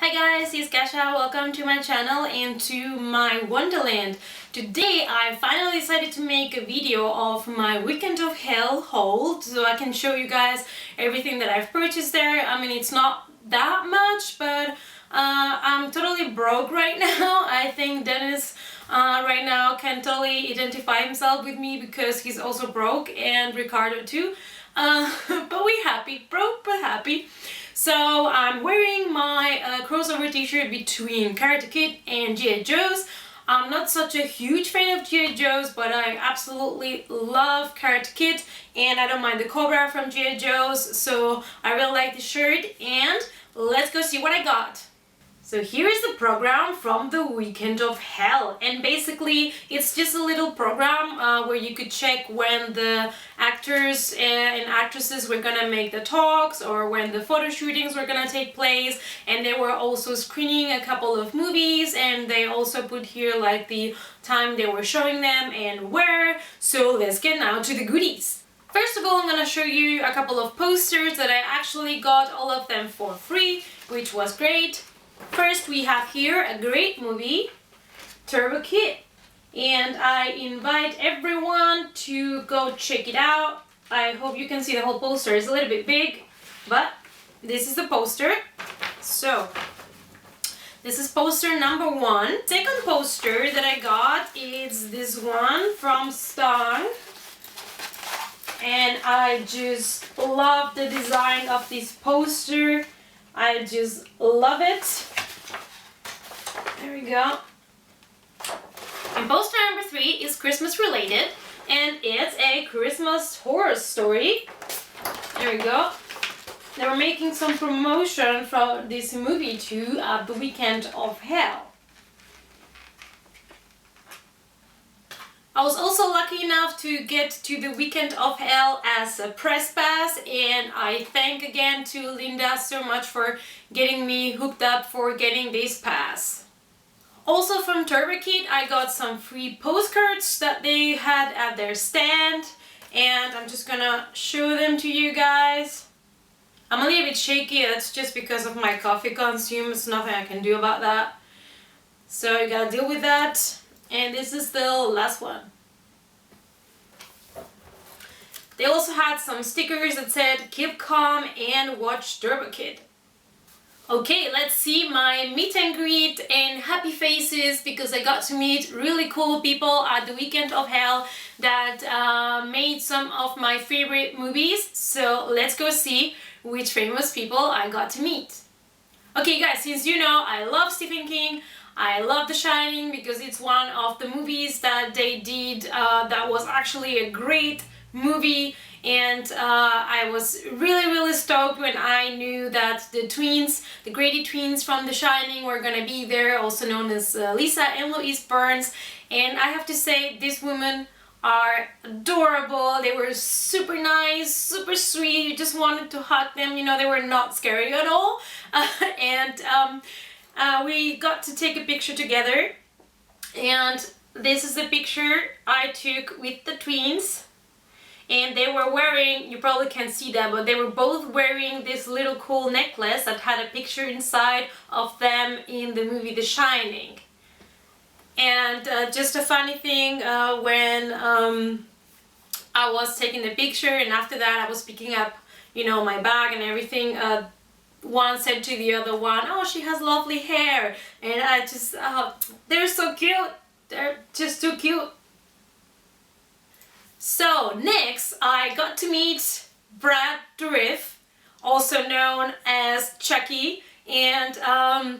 Hi guys, it's Kasha. Welcome to my channel and to my Wonderland. Today I finally decided to make a video of my Weekend of Hell haul so I can show you guys everything that I've purchased there. I mean, it's not that much, but I'm totally broke right now. I think Dennis right now can totally identify himself with me because he's also broke, and Ricardo too. But we're happy, broke but happy. So I'm wearing my crossover t-shirt between Karate Kid and G.I. Joe's. I'm not such a huge fan of G.I. Joe's, but I absolutely love Karate Kid, and I don't mind the Cobra from G.I. Joe's, so I really like the shirt, and let's go see what I got. So here is the program from the Weekend of Hell, and basically it's just a little program where you could check when the actors and actresses were gonna make the talks or when the photo shootings were gonna take place, and they were also screening a couple of movies, and they also put here like the time they were showing them and where. So let's get now to the goodies. First of all, I'm gonna show you a couple of posters that I actually got, all of them for free, which was great. First, we have here a great movie, Turbo Kid, and I invite everyone to go check it out. I hope you can see the whole poster. It's a little bit big, but this is the poster. So, this is poster number 1. Second poster that I got is this one from Stang, and I just love the design of this poster. I just love it. There we go. And poster number 3 is Christmas related, and it's a Christmas horror story. There we go. They were making some promotion for this movie too at the Weekend of Hell. I was also lucky enough to get to the Weekend of Hell as a press pass, and I thank again to Linda so much for getting me hooked up for getting this pass. Also from Turbo Kid, I got some free postcards that they had at their stand, and I'm just gonna show them to you guys. I'm a little bit shaky, that's just because of my coffee consume. There's nothing I can do about that. So you gotta deal with that. And this is the last one. They also had some stickers that said keep calm and watch Turbo Kid. Okay, let's see my meet and greet and happy faces, because I got to meet really cool people at the Weekend of Hell that made some of my favorite movies. So let's go see which famous people I got to meet. Okay guys, since you know I love Stephen King, I love The Shining because it's one of the movies that they did that was actually a great movie, and I was really stoked when I knew that the twins, the Grady twins from The Shining, were gonna be there, also known as Lisa and Louise Burns. And I have to say, these women are adorable. They were super nice, super sweet. You just wanted to hug them, you know, they were not scary at all. We got to take a picture together, and this is the picture I took with the twins, and they were wearing, you probably can't see that, but they were both wearing this little cool necklace that had a picture inside of them in the movie The Shining. And just a funny thing, when I was taking the picture and after that I was picking up, you know, my bag and everything, one said to the other one, "Oh, she has lovely hair," and I just, they're so cute. They're just too cute. So next, I got to meet Brad Dourif, also known as Chucky, and I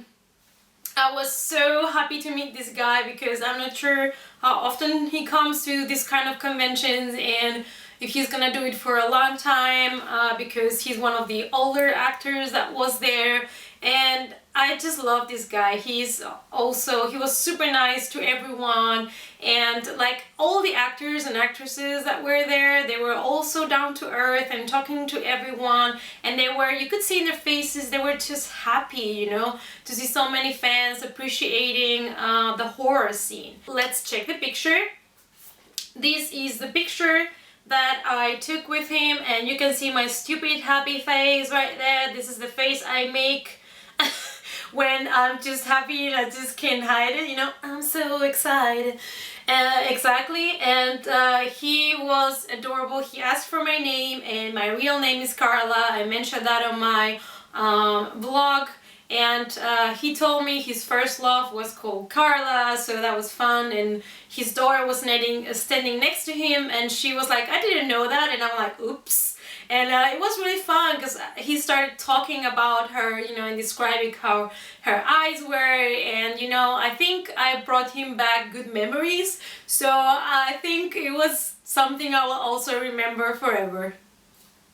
was so happy to meet this guy because I'm not sure how often he comes to this kind of conventions and if he's gonna do it for a long time, because he's one of the older actors that was there, and I just love this guy. He was super nice to everyone, and like all the actors and actresses that were there, they were also down to earth and talking to everyone, and you could see in their faces, they were just happy, you know, to see so many fans appreciating the horror scene. Let's check the picture. This is the picture that I took with him, and you can see my stupid happy face right there. This is the face I make when I'm just happy and I just can't hide it, you know, I'm so excited. Exactly, and he was adorable. He asked for my name, and my real name is Carla. I mentioned that on my vlog, and he told me his first love was called Carla, so that was fun. And his daughter was standing next to him, and she was like, I didn't know that, and I'm like, oops. And it was really fun because he started talking about her, you know, and describing how her eyes were, and you know, I think I brought him back good memories, so I think it was something I will also remember forever.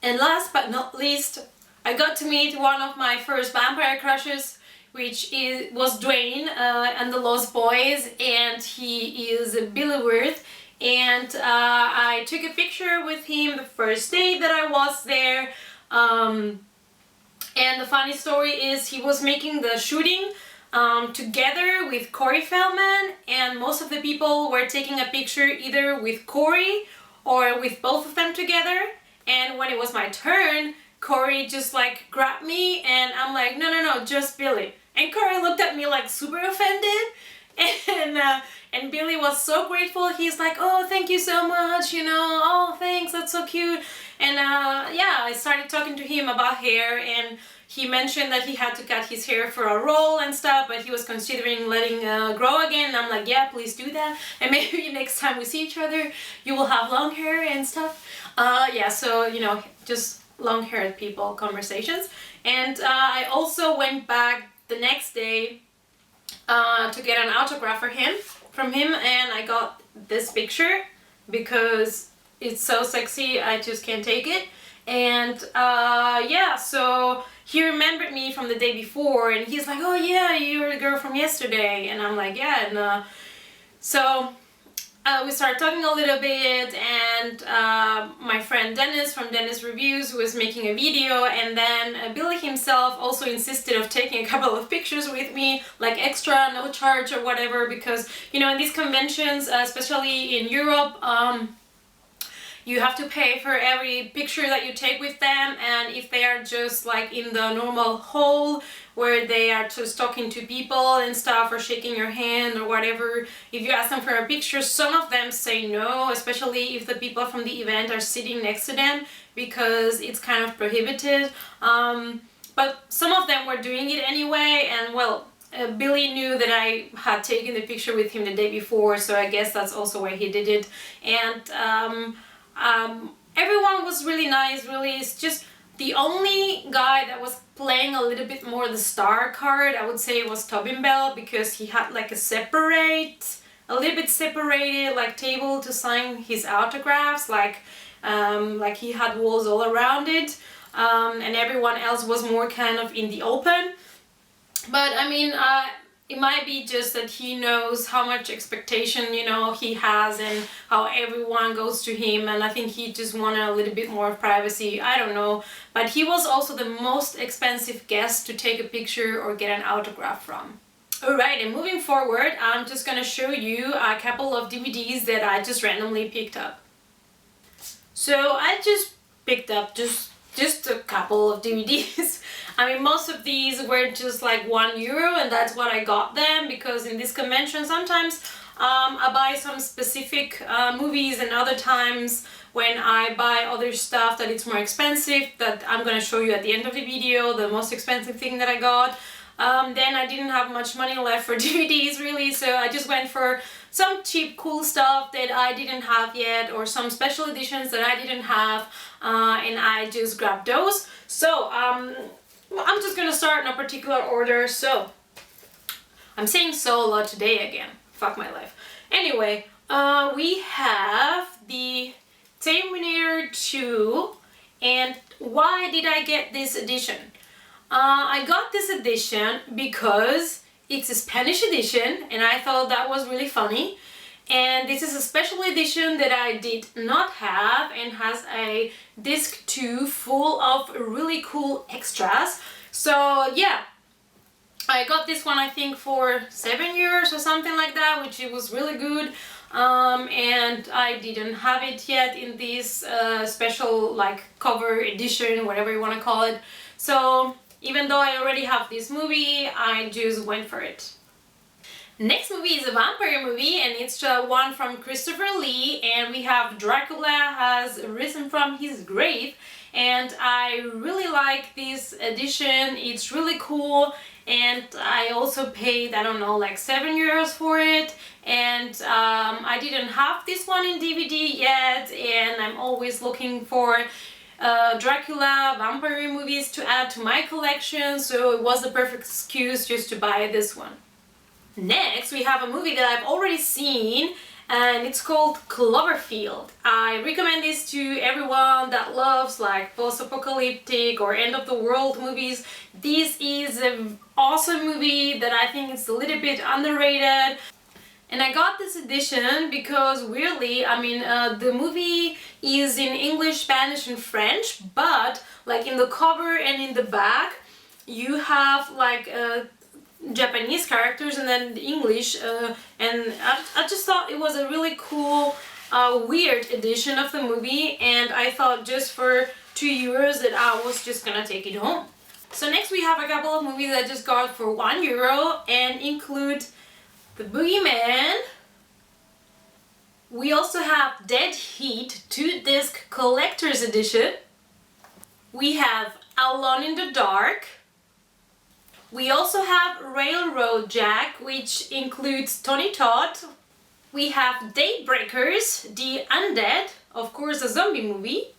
And last but not least, I got to meet one of my first vampire crushes, which was Dwayne and the Lost Boys, and he is Billy Wirth. And I took a picture with him the first day that I was there. And the funny story is he was making the shooting together with Corey Feldman, and most of the people were taking a picture either with Corey or with both of them together. And when it was my turn, Corey just like grabbed me, and I'm like, no, no, no, just Billy. And Corey looked at me like super offended. And Billy was so grateful. He's like, oh, thank you so much, you know, oh, thanks, that's so cute. And yeah, I started talking to him about hair, and he mentioned that he had to cut his hair for a role and stuff, but he was considering letting grow again. And I'm like, yeah, please do that. And maybe next time we see each other, you will have long hair and stuff. Yeah, so, you know, just long-haired people conversations. And I also went back the next day to get an autograph from him, and I got this picture because it's so sexy, I just can't take it. And yeah, so he remembered me from the day before, and he's like, oh yeah, you're the girl from yesterday. And I'm like, yeah. And so we started talking a little bit, and my friend Dennis from Dennis Reviews was making a video, and then Billy himself also insisted of taking a couple of pictures with me, like extra, no charge or whatever, because, you know, in these conventions, especially in Europe, you have to pay for every picture that you take with them. And if they are just like in the normal hall where they are just talking to people and stuff, or shaking your hand or whatever, if you ask them for a picture, some of them say no, especially if the people from the event are sitting next to them, because it's kind of prohibited. But some of them were doing it anyway, and well, Billy knew that I had taken the picture with him the day before, so I guess that's also why he did it. And everyone was really nice, really. It's just the only guy that was playing a little bit more the star card, I would say, was Tobin Bell, because he had like a little bit separated like table to sign his autographs, like he had walls all around it, and everyone else was more kind of in the open. But I mean, it might be just that he knows how much expectation, you know, he has, and how everyone goes to him, and I think he just wanted a little bit more privacy, I don't know. But he was also the most expensive guest to take a picture or get an autograph from. Alright, and moving forward, I'm just gonna show you a couple of DVDs that I just randomly picked up. So I just picked up just a couple of DVDs. I mean, most of these were just like €1, and that's what I got them, because in this convention sometimes I buy some specific movies, and other times when I buy other stuff that it's more expensive, that I'm gonna show you at the end of the video, the most expensive thing that I got. Then I didn't have much money left for DVDs really, so I just went for some cheap cool stuff that I didn't have yet, or some special editions that I didn't have, and I just grabbed those. So I'm just gonna start in a particular order. So I'm saying so a lot today again, fuck my life. Anyway, we have the Terminator 2, and why did I get this edition? I got this edition because it's a Spanish edition, and I thought that was really funny. And this is a special edition that I did not have, and has a disc 2 full of really cool extras. So yeah, I got this one I think for €7 or something like that, which it was really good. And I didn't have it yet in this special like cover edition, whatever you want to call it. So Even though I already have this movie, I just went for it. Next movie is a vampire movie, and it's one from Christopher Lee, and we have Dracula has risen from his grave, and I really like this edition. It's really cool, and I also paid, I don't know, like €7 for it, and I didn't have this one in DVD yet, and I'm always looking for Dracula vampire movies to add to my collection, so it was the perfect excuse just to buy this one. Next, we have a movie that I've already seen, and it's called Cloverfield. I recommend this to everyone that loves like post-apocalyptic or end-of-the-world movies. This is an awesome movie that I think is a little bit underrated. And I got this edition because weirdly, I mean, the movie is in English, Spanish and French, but like in the cover and in the back, you have like Japanese characters and then the English, and I just thought it was a really cool, weird edition of the movie, and I thought just for €2 that I was just gonna take it home. So next we have a couple of movies that I just got for €1 and include The Boogeyman. We also have Dead Heat 2-disc collector's edition. We have Alone in the Dark. We also have Railroad Jack, which includes Tony Todd. We have Daybreakers, The Undead, of course a zombie movie.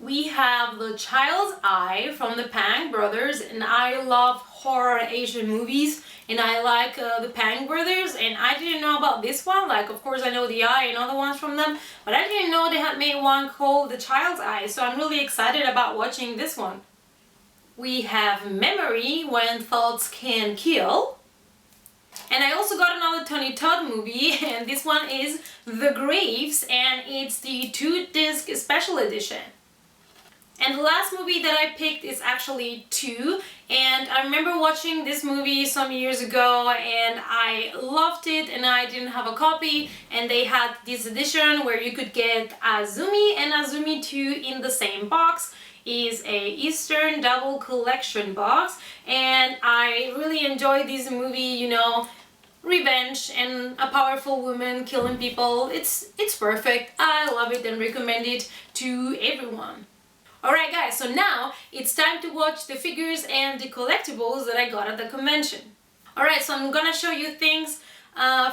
We have The Child's Eye from the Pang Brothers, and I love horror Asian movies, and I like the Pang Brothers, and I didn't know about this one. Like, of course I know The Eye and other ones from them, but I didn't know they had made one called The Child's Eye, so I'm really excited about watching this one. We have Memory, When Thoughts Can Kill. And I also got another Tony Todd movie, and this one is The Graves, and it's the 2-disc special edition. And the last movie that I picked is actually two, and I remember watching this movie some years ago and I loved it, and I didn't have a copy, and they had this edition where you could get Azumi and Azumi 2 in the same box. Is a Eastern double collection box, and I really enjoy this movie, you know, revenge and a powerful woman killing people. It's perfect. I love it and recommend it to everyone. Alright guys, so now it's time to watch the figures and the collectibles that I got at the convention. Alright, so I'm gonna show you things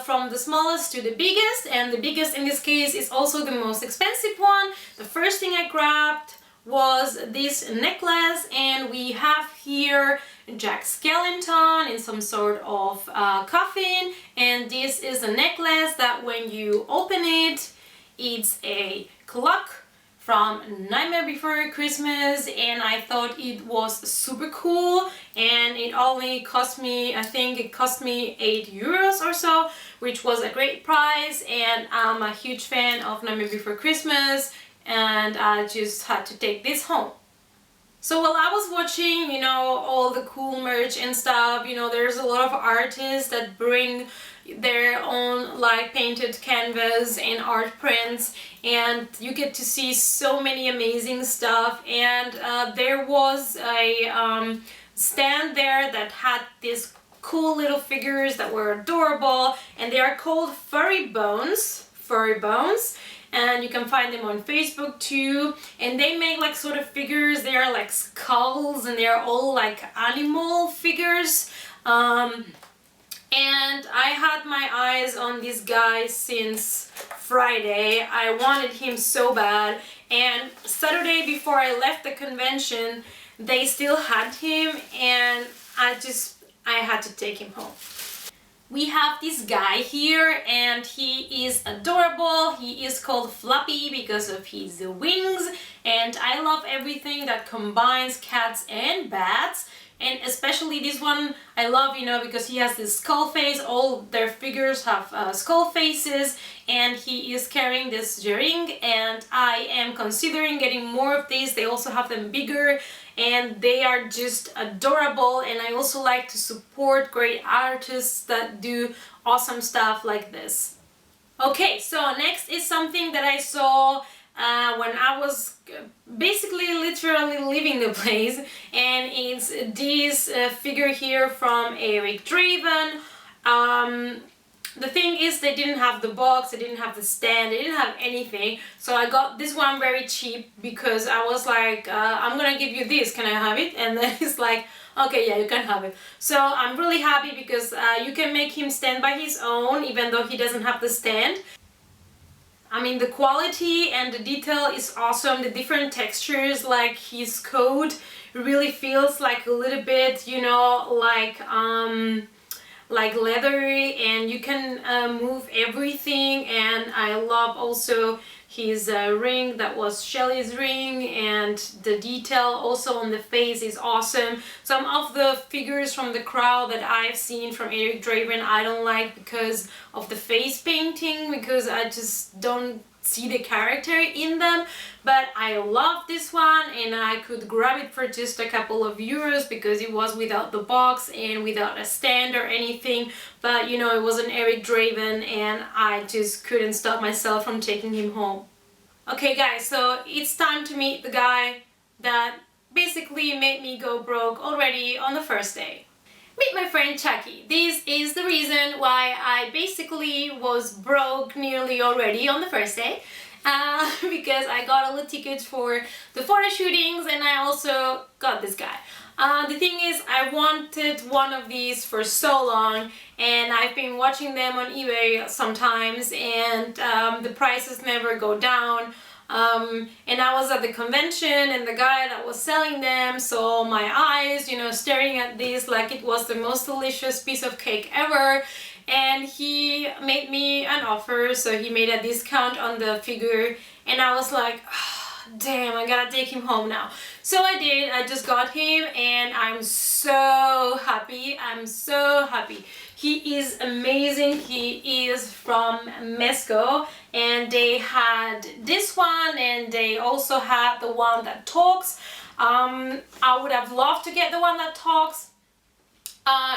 from the smallest to the biggest, and the biggest in this case is also the most expensive one. The first thing I grabbed was this necklace, and we have here Jack Skellington in some sort of coffin, and this is a necklace that when you open it, it's a clock from Nightmare Before Christmas, and I thought it was super cool, and it only cost me, I think it cost me €8 or so, which was a great price, and I'm a huge fan of Nightmare Before Christmas, and I just had to take this home. So while I was watching, you know, all the cool merch and stuff, you know, there's a lot of artists that bring their own like painted canvas and art prints, and you get to see so many amazing stuff. And there was a stand there that had these cool little figures that were adorable, and they are called Furry Bones, and you can find them on Facebook too, and they make like sort of figures. They are like skulls, and they are all like animal figures, and I had my eyes on this guy since Friday. I wanted him so bad, and Saturday before I left the convention they still had him, and I had to take him home. We have this guy here, and he is adorable. He is called Fluffy because of his wings, and I love everything that combines cats and bats, and especially this one I love, you know, because he has this skull face. All their figures have skull faces, and he is carrying this ring, and I am considering getting more of these. They also have them bigger, and they are just adorable, and I also like to support great artists that do awesome stuff like this. Okay, so next is something that I saw when I was basically literally leaving the place, and it's this figure here from Eric Draven. The thing is, they didn't have the box, they didn't have the stand, they didn't have anything, so I got this one very cheap because I was like, I'm gonna give you this, can I have it? And then he's like, okay, yeah, you can have it. So I'm really happy because you can make him stand by his own even though he doesn't have the stand. I mean, the quality and the detail is awesome. The different textures, like his coat really feels like a little bit, you know, like leathery, and you can move everything. And I love also his ring, that was Shelly's ring, and the detail also on the face is awesome. Some of the figures from the crowd that I've seen from Eric Draven I don't like because of the face painting, because I just don't see the character in them, but I love this one, and I could grab it for just a couple of euros because it was without the box and without a stand or anything. But you know, it was an Eric Draven and I just couldn't stop myself from taking him home. Okay guys, so it's time to meet the guy that basically made me go broke already on the first day. Meet my friend Chucky. This is the reason why I basically was broke nearly already on the first day, because I got all the tickets for the photo shootings and I also got this guy. The thing is, I wanted one of these for so long, and I've been watching them on eBay sometimes, and the prices never go down. And I was at the convention and the guy that was selling them saw my eyes, you know, staring at this like it was the most delicious piece of cake ever, and he made me an offer, so he made a discount on the figure, and I was like, oh, damn, I gotta take him home now. So I did. I just got him and I'm so happy. I'm so happy. He is amazing. He is from Mezco, and they had this one and they also had the one that talks. I would have loved to get the one that talks.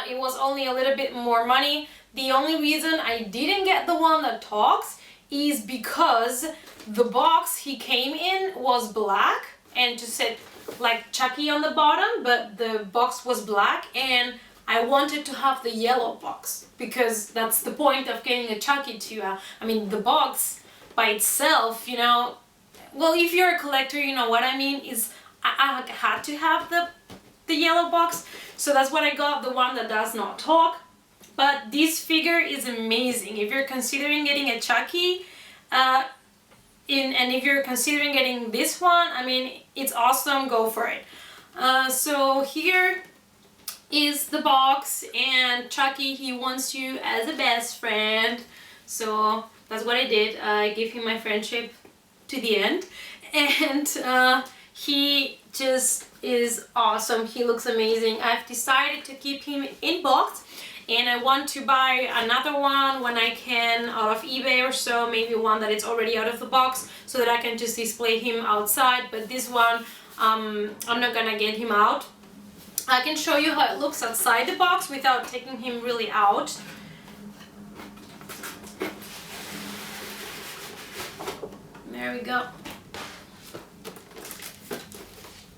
It was only a little bit more money. The only reason I didn't get the one that talks is because the box he came in was black and just said like Chucky on the bottom, but the box was black, and I wanted to have the yellow box because that's the point of getting a Chucky too. I mean, the box by itself, you know, well, if you're a collector, you know what I mean, is I had to have the yellow box, so that's what I got, the one that does not talk. But this figure is amazing. If you're considering getting a Chucky, and if you're considering getting this one, I mean, it's awesome, go for it. So here is the box, and Chucky, he wants you as a best friend, so that's what I did. I gave him my friendship to the end, and he just is awesome. He looks amazing. I've decided to keep him in box, and I want to buy another one when I can out of eBay or so, maybe one that is already out of the box, so that I can just display him outside. But this one, I'm not gonna get him out. I can show you how it looks outside the box without taking him really out. There we go.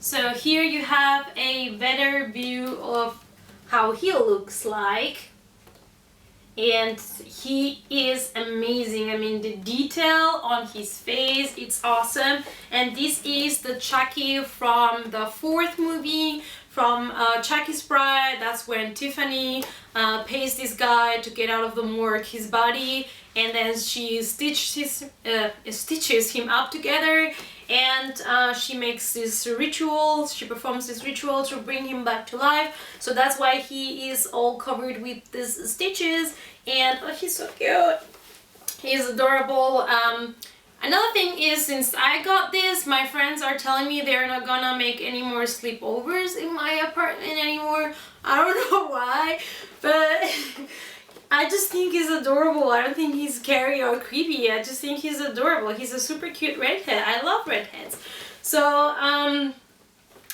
So here you have a better view of how he looks like, and he is amazing. I mean, the detail on his face, it's awesome. And this is the Chucky from the fourth movie, from Chucky's Bride. That's when Tiffany pays this guy to get out of the morgue his body, and then she stitches him up together, and she makes this ritual, she performs this ritual to bring him back to life. So that's why he is all covered with these stitches, and oh, he's so cute. He's adorable. Another thing is, since I got this, my friends are telling me they're not gonna make any more sleepovers in my apartment anymore. I don't know why, but I just think he's adorable. I don't think he's scary or creepy. I just think he's adorable. He's a super cute redhead. I love redheads. So,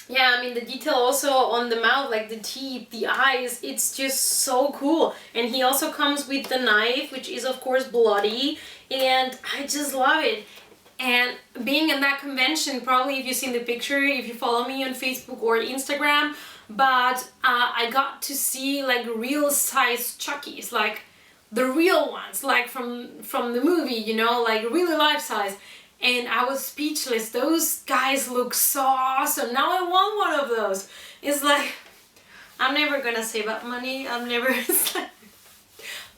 yeah, I mean, the detail also on the mouth, like the teeth, the eyes, it's just so cool. And he also comes with the knife, which is of course bloody, and I just love it. And being in that convention, probably if you've seen the picture, if you follow me on Facebook or Instagram, but I got to see like real size Chuckies, like the real ones, like from the movie, you know, like really life size. And I was speechless. Those guys look so awesome. Now I want one of those. It's like, I'm never gonna save up money. I'm never,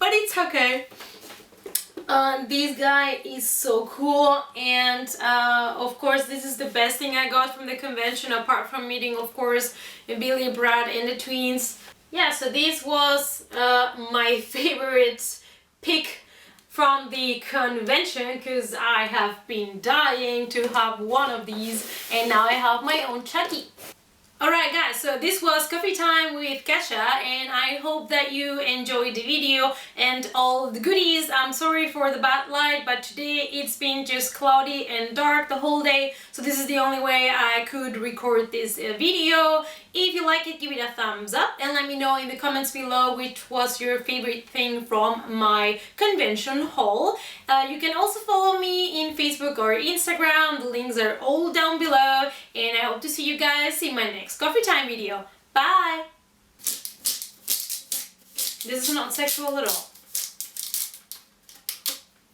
but it's okay. This guy is so cool, and of course this is the best thing I got from the convention, apart from meeting of course Billy, Brad and the twins. Yeah, so this was my favorite pick from the convention, because I have been dying to have one of these, and now I have my own Chucky. Alright guys, so this was coffee time with Kasia, and I hope that you enjoyed the video and all the goodies. I'm sorry for the bad light, but today it's been just cloudy and dark the whole day, so this is the only way I could record this video. If you like it, give it a thumbs up and let me know in the comments below which was your favorite thing from my convention haul. You can also follow me in Facebook or Instagram, the links are all down below, and I hope to see you guys in my next coffee time video. Bye! This is not sexual at all.